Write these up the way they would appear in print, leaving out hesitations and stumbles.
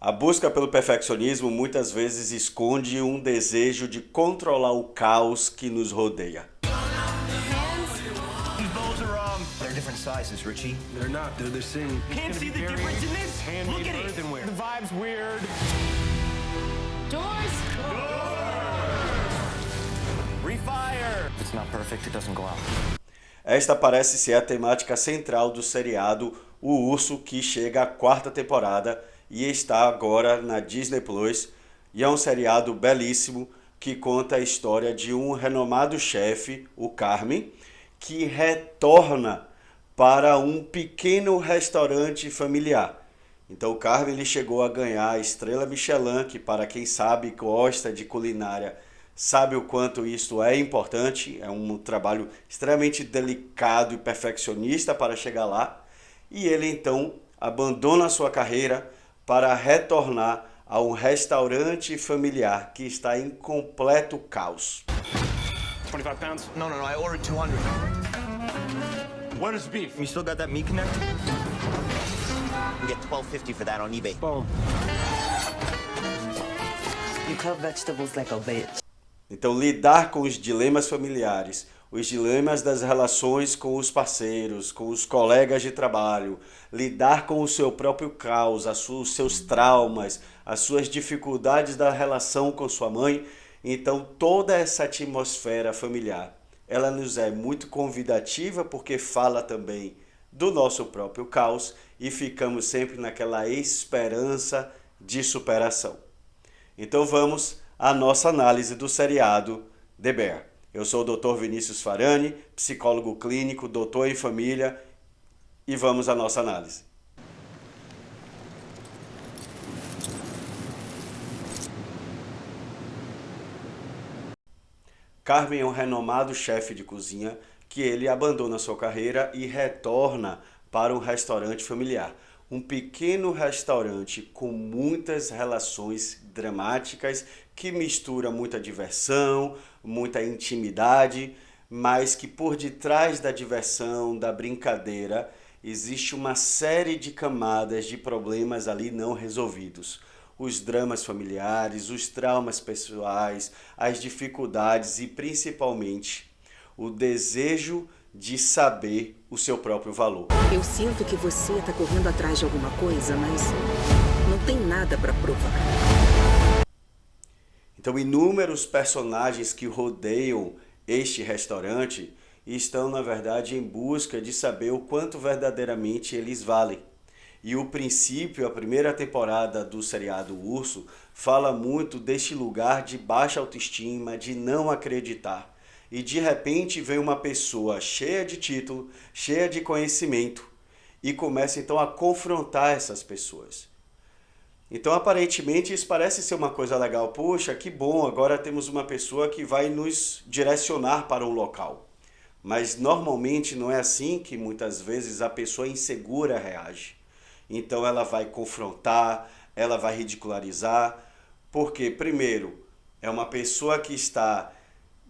A busca pelo perfeccionismo muitas vezes esconde um desejo de controlar o caos que nos rodeia. These bows are they're different sizes, Richie. They're not. They're the same. Can't see the difference in this? Look at it. Earthenware. The vibe's weird. Doors! Refire. If it's not perfect, it doesn't go out. Esta parece ser a temática central do seriado O Urso, que chega à 4ª temporada e está agora na Disney Plus. E é um seriado belíssimo que conta a história de um renomado chefe, o Carmen, que retorna para um pequeno restaurante familiar. Então o Carmen ele chegou a ganhar a estrela Michelin, que para quem sabe, gosta de culinária, sabe o quanto isso é importante. É um trabalho extremamente delicado e perfeccionista para chegar lá. E ele então abandona a sua carreira para retornar a um restaurante familiar que está em completo caos. 25 pounds? No, I ordered 200. What is beef? You still got that meat connect? You get $12.50 for that on eBay. Boom. You cut vegetables like a bitch. Então, lidar com os dilemas familiares, os dilemas das relações com os parceiros, com os colegas de trabalho, lidar com o seu próprio caos, os seus traumas, as suas dificuldades da relação com sua mãe. Então, toda essa atmosfera familiar, ela nos é muito convidativa porque fala também do nosso próprio caos e ficamos sempre naquela esperança de superação. Então, vamos à nossa análise do seriado The Bear. Eu sou o Dr. Vinícius Farani, psicólogo clínico, doutor em família, e vamos à nossa análise. Carmen é um renomado chefe de cozinha que ele abandona sua carreira e retorna para um restaurante familiar. Um pequeno restaurante com muitas relações dramáticas que mistura muita diversão, muita intimidade, mas que por detrás da diversão, da brincadeira, existe uma série de camadas de problemas ali não resolvidos. Os dramas familiares, os traumas pessoais, as dificuldades e principalmente o desejo de saber o seu próprio valor. Eu sinto que você está correndo atrás de alguma coisa, mas não tem nada para provar. Então, inúmeros personagens que rodeiam este restaurante estão, na verdade, em busca de saber o quanto verdadeiramente eles valem. E o princípio, a primeira temporada do seriado Urso, fala muito deste lugar de baixa autoestima, de não acreditar. E de repente vem uma pessoa cheia de título, cheia de conhecimento e começa então a confrontar essas pessoas. Então aparentemente isso parece ser uma coisa legal. Poxa, que bom, agora temos uma pessoa que vai nos direcionar para um local. Mas normalmente não é assim que muitas vezes a pessoa insegura reage. Então ela vai confrontar, ela vai ridicularizar, porque primeiro é uma pessoa que está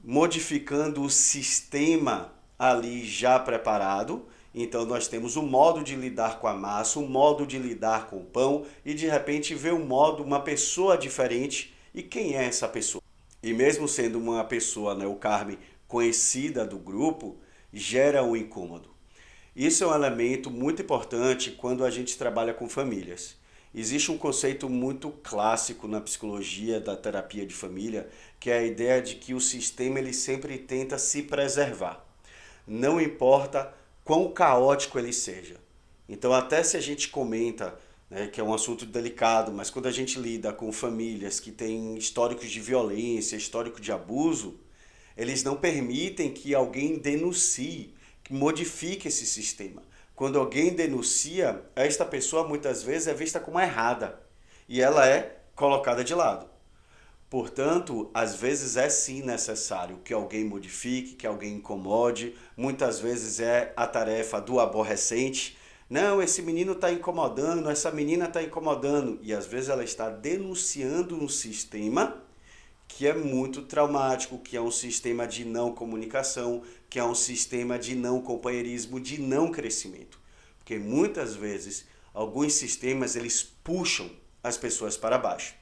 modificando o sistema ali já preparado. Então nós temos um modo de lidar com a massa, um modo de lidar com o pão e de repente vê uma pessoa diferente. E quem é essa pessoa? E mesmo sendo uma pessoa, o Carmen, conhecida do grupo, gera um incômodo. Isso é um elemento muito importante quando a gente trabalha com famílias. Existe um conceito muito clássico na psicologia da terapia de família, que é a ideia de que o sistema ele sempre tenta se preservar. Não importa quão caótico ele seja. Então, até se a gente comenta, que é um assunto delicado, mas quando a gente lida com famílias que têm históricos de violência, histórico de abuso, eles não permitem que alguém denuncie, que modifique esse sistema. Quando alguém denuncia, esta pessoa muitas vezes é vista como errada e ela é colocada de lado. Portanto, às vezes é sim necessário que alguém modifique, que alguém incomode. Muitas vezes é a tarefa do aborrecente. Não, esse menino está incomodando, essa menina está incomodando. E às vezes ela está denunciando um sistema que é muito traumático, que é um sistema de não comunicação, que é um sistema de não companheirismo, de não crescimento. Porque muitas vezes alguns sistemas eles puxam as pessoas para baixo.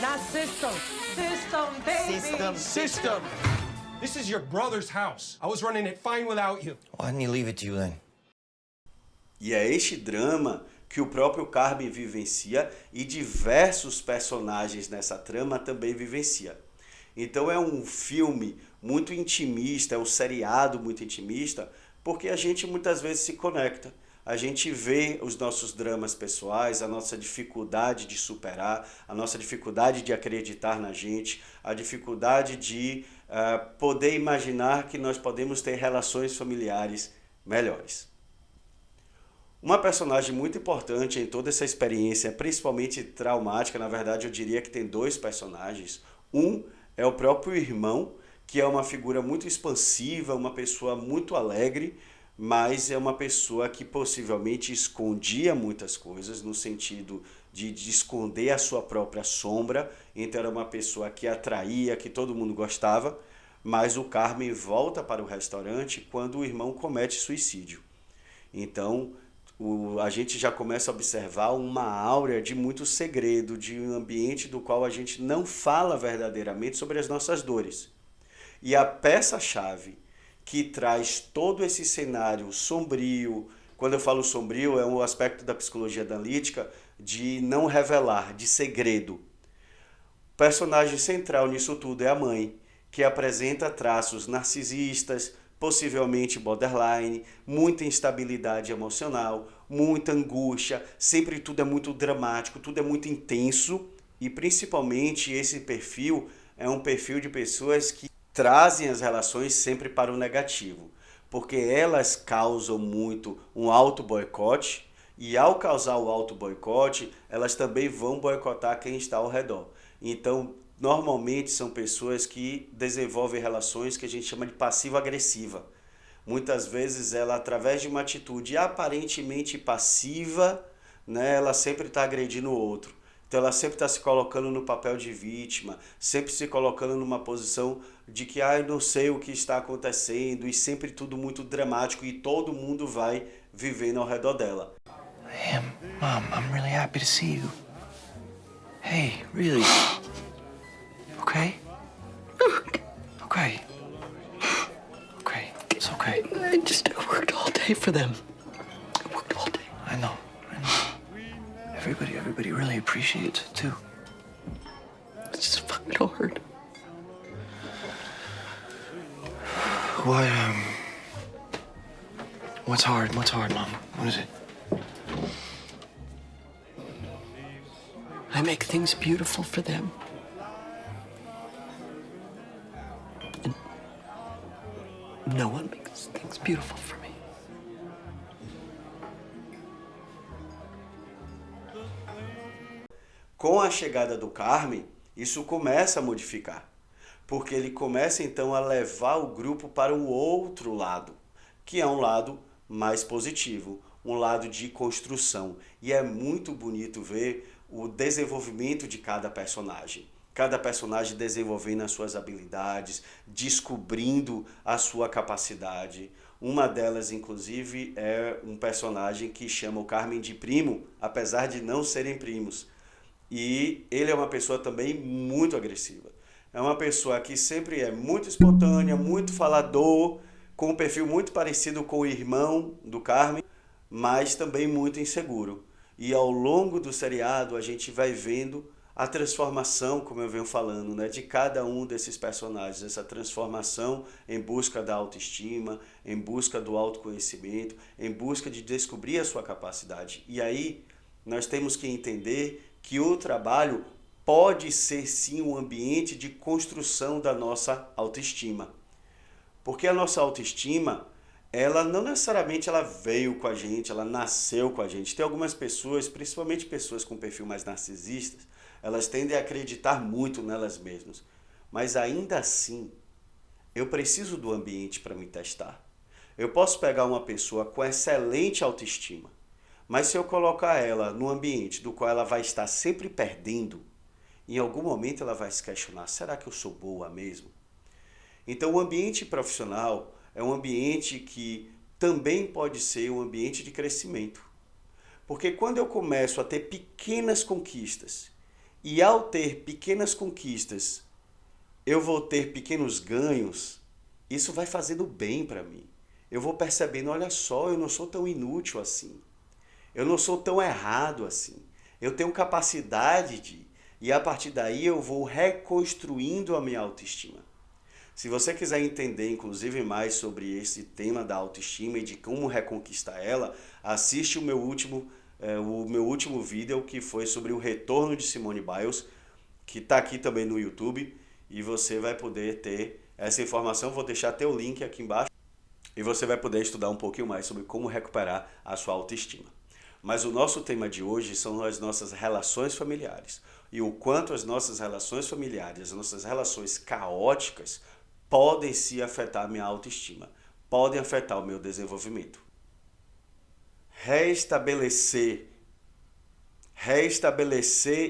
Not system. System, baby. System! This is your brother's house. I was running it fine without you. Why didn't he leave it to you then? E é este drama que o próprio Carmen vivencia e diversos personagens nessa trama também vivencia. Então é um filme muito intimista, é um seriado muito intimista, porque a gente muitas vezes se conecta. A gente vê os nossos dramas pessoais, a nossa dificuldade de superar, a nossa dificuldade de acreditar na gente, a dificuldade de poder imaginar que nós podemos ter relações familiares melhores. Uma personagem muito importante em toda essa experiência, principalmente traumática, na verdade eu diria que tem dois personagens. Um é o próprio irmão, que é uma figura muito expansiva, uma pessoa muito alegre, mas é uma pessoa que possivelmente escondia muitas coisas, no sentido de esconder a sua própria sombra. Então era uma pessoa que atraía, que todo mundo gostava, mas o Carmen volta para o restaurante quando o irmão comete suicídio. Então a gente já começa a observar uma áurea de muito segredo, de um ambiente do qual a gente não fala verdadeiramente sobre as nossas dores. E a peça-chave que traz todo esse cenário sombrio, quando eu falo sombrio, é um aspecto da psicologia analítica de não revelar, de segredo. O personagem central nisso tudo é a mãe, que apresenta traços narcisistas, possivelmente borderline, muita instabilidade emocional, muita angústia, sempre tudo é muito dramático, tudo é muito intenso e principalmente esse perfil é um perfil de pessoas que trazem as relações sempre para o negativo, porque elas causam muito um auto-boicote e ao causar o auto-boicote, elas também vão boicotar quem está ao redor. Então, normalmente são pessoas que desenvolvem relações que a gente chama de passivo-agressiva. Muitas vezes ela, através de uma atitude aparentemente passiva, né, ela sempre está agredindo o outro. Então ela sempre está se colocando no papel de vítima, sempre se colocando numa posição de que não sei o que está acontecendo e sempre tudo muito dramático e todo mundo vai vivendo ao redor dela. Hey, Mom, I'm really happy to see you. Hey, really? Okay? Okay. Okay, it's okay. I worked all day for them. I worked all day. I know. Everybody really appreciates it, too. It's just fucking hard. What's hard? What's hard, Mom? What is it? I make things beautiful for them. And no one makes things beautiful for me. Com a chegada do Carmen, isso começa a modificar, porque ele começa então a levar o grupo para um outro lado, que é um lado mais positivo, um lado de construção. E é muito bonito ver o desenvolvimento de cada personagem desenvolvendo as suas habilidades, descobrindo a sua capacidade. Uma delas, inclusive, é um personagem que chama o Carmen de primo, apesar de não serem primos. E ele é uma pessoa também muito agressiva. É uma pessoa que sempre é muito espontânea, muito falador, com um perfil muito parecido com o irmão do Carmen, mas também muito inseguro. E ao longo do seriado a gente vai vendo a transformação, como eu venho falando, né, de cada um desses personagens, essa transformação em busca da autoestima, em busca do autoconhecimento, em busca de descobrir a sua capacidade. E aí nós temos que entender que o trabalho pode ser sim um ambiente de construção da nossa autoestima. Porque a nossa autoestima, ela não necessariamente ela veio com a gente, ela nasceu com a gente. Tem algumas pessoas, principalmente pessoas com perfil mais narcisistas, elas tendem a acreditar muito nelas mesmas. Mas ainda assim, eu preciso do ambiente para me testar. Eu posso pegar uma pessoa com excelente autoestima, mas se eu colocar ela num ambiente do qual ela vai estar sempre perdendo, em algum momento ela vai se questionar, será que eu sou boa mesmo? Então o ambiente profissional é um ambiente que também pode ser um ambiente de crescimento. Porque quando eu começo a ter pequenas conquistas, e ao ter pequenas conquistas, eu vou ter pequenos ganhos, isso vai fazendo bem para mim. Eu vou percebendo, olha só, eu não sou tão inútil assim. Eu não sou tão errado assim. Eu tenho capacidade de... E a partir daí eu vou reconstruindo a minha autoestima. Se você quiser entender, inclusive, mais sobre esse tema da autoestima e de como reconquistar ela, assiste o meu último vídeo, que foi sobre o retorno de Simone Biles, que está aqui também no YouTube, e você vai poder ter essa informação. Vou deixar até o link aqui embaixo, e você vai poder estudar um pouquinho mais sobre como recuperar a sua autoestima. Mas o nosso tema de hoje são as nossas relações familiares. E o quanto as nossas relações familiares, as nossas relações caóticas, podem se afetar a minha autoestima, podem afetar o meu desenvolvimento. Restabelecer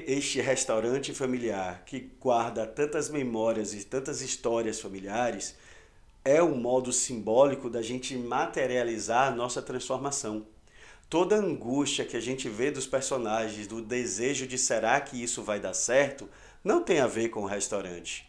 este restaurante familiar que guarda tantas memórias e tantas histórias familiares é um modo simbólico da gente materializar a nossa transformação. Toda angústia que a gente vê dos personagens, do desejo de será que isso vai dar certo, não tem a ver com o restaurante.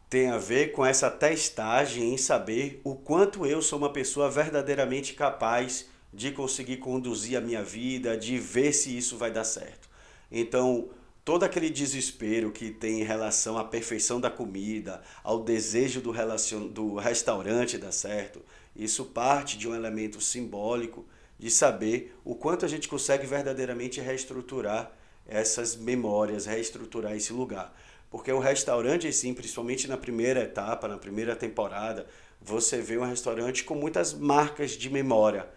Tem a ver com essa testagem em saber o quanto eu sou uma pessoa verdadeiramente capaz de conseguir conduzir a minha vida, de ver se isso vai dar certo. Então, todo aquele desespero que tem em relação à perfeição da comida, ao desejo do restaurante dar certo, isso parte de um elemento simbólico de saber o quanto a gente consegue verdadeiramente reestruturar essas memórias, reestruturar esse lugar. Porque o restaurante, sim, principalmente na primeira etapa, na primeira temporada, você vê um restaurante com muitas marcas de memória.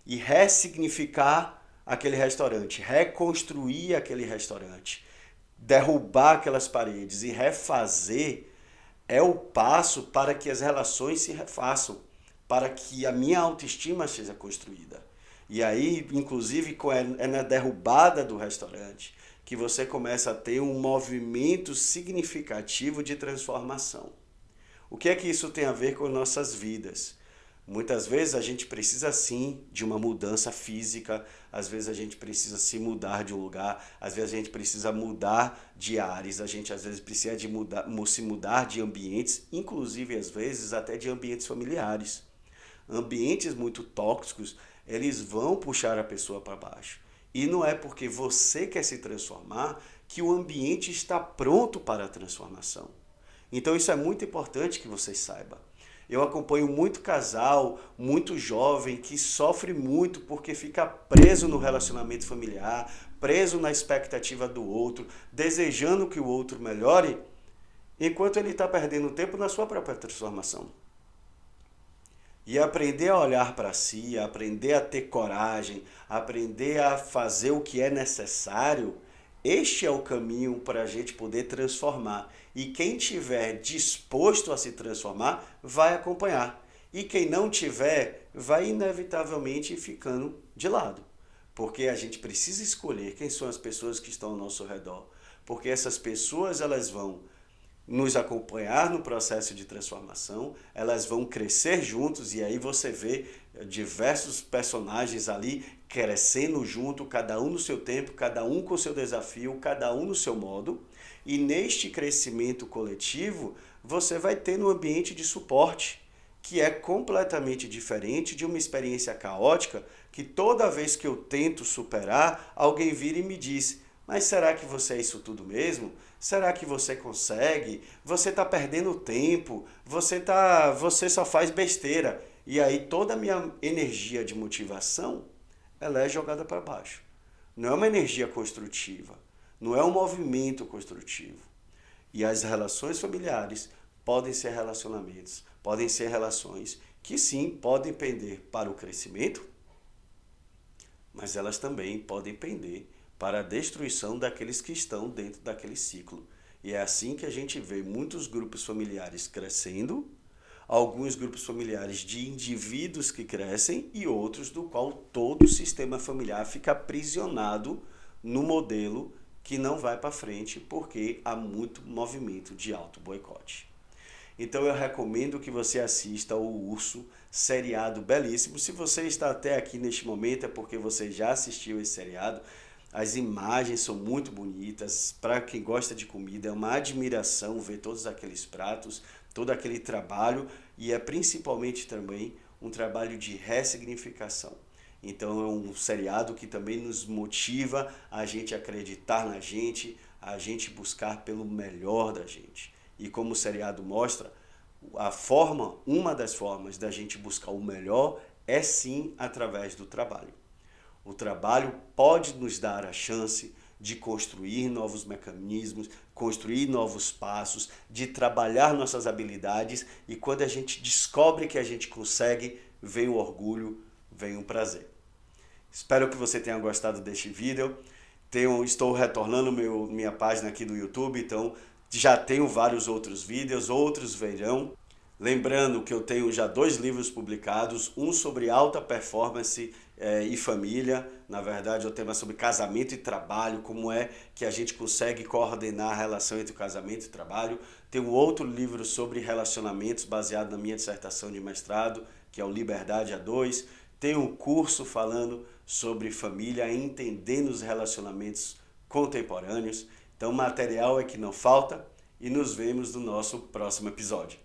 E ressignificar aquele restaurante, reconstruir aquele restaurante, derrubar aquelas paredes e refazer é o passo para que as relações se refaçam, para que a minha autoestima seja construída. E aí, inclusive, é na derrubada do restaurante que você começa a ter um movimento significativo de transformação. O que é que isso tem a ver com nossas vidas? Muitas vezes a gente precisa sim de uma mudança física, às vezes a gente precisa se mudar de um lugar, às vezes a gente precisa mudar de ares, a gente às vezes precisa se mudar de ambientes, inclusive às vezes até de ambientes familiares. Ambientes muito tóxicos, eles vão puxar a pessoa para baixo. E não é porque você quer se transformar que o ambiente está pronto para a transformação. Então isso é muito importante que você saiba. Eu acompanho muito casal, muito jovem, que sofre muito porque fica preso no relacionamento familiar, preso na expectativa do outro, desejando que o outro melhore, enquanto ele está perdendo tempo na sua própria transformação. E aprender a olhar para si, aprender a ter coragem, aprender a fazer o que é necessário, este é o caminho para a gente poder transformar. E quem tiver disposto a se transformar, vai acompanhar. E quem não tiver, vai inevitavelmente ficando de lado. Porque a gente precisa escolher quem são as pessoas que estão ao nosso redor. Porque essas pessoas, elas vão nos acompanhar no processo de transformação, elas vão crescer juntos, e aí você vê diversos personagens ali crescendo junto, cada um no seu tempo, cada um com o seu desafio, cada um no seu modo, e neste crescimento coletivo você vai ter um ambiente de suporte, que é completamente diferente de uma experiência caótica, que toda vez que eu tento superar, alguém vira e me diz: mas será que você é isso tudo mesmo? Será que você consegue? Você está perdendo tempo, você só faz besteira. E aí toda a minha energia de motivação, ela é jogada para baixo. Não é uma energia construtiva, não é um movimento construtivo. E as relações familiares podem ser relacionamentos, podem ser relações que sim, podem pender para o crescimento, mas elas também podem pender para a destruição daqueles que estão dentro daquele ciclo. E é assim que a gente vê muitos grupos familiares crescendo, alguns grupos familiares de indivíduos que crescem e outros do qual todo o sistema familiar fica aprisionado no modelo que não vai para frente porque há muito movimento de auto-boicote. Então eu recomendo que você assista O Urso, seriado belíssimo. Se você está até aqui neste momento é porque você já assistiu esse seriado. As imagens são muito bonitas, para quem gosta de comida é uma admiração ver todos aqueles pratos, todo aquele trabalho, e é principalmente também um trabalho de ressignificação. Então é um seriado que também nos motiva a gente acreditar na gente, a gente buscar pelo melhor da gente. E como o seriado mostra, uma das formas da gente buscar o melhor é sim através do trabalho. O trabalho pode nos dar a chance de construir novos mecanismos, construir novos passos, de trabalhar nossas habilidades, e quando a gente descobre que a gente consegue, vem o orgulho, vem o prazer. Espero que você tenha gostado deste vídeo. Estou retornando minha página aqui do YouTube, então já tenho vários outros vídeos, outros virão. Lembrando que eu tenho já 2 livros publicados, um sobre alta performance e família. Na verdade, o tema é sobre casamento e trabalho, como é que a gente consegue coordenar a relação entre o casamento e o trabalho. Tenho outro livro sobre relacionamentos, baseado na minha dissertação de mestrado, que é o Liberdade A2. Tenho um curso falando sobre família, entendendo os relacionamentos contemporâneos. Então, material é que não falta, e nos vemos no nosso próximo episódio.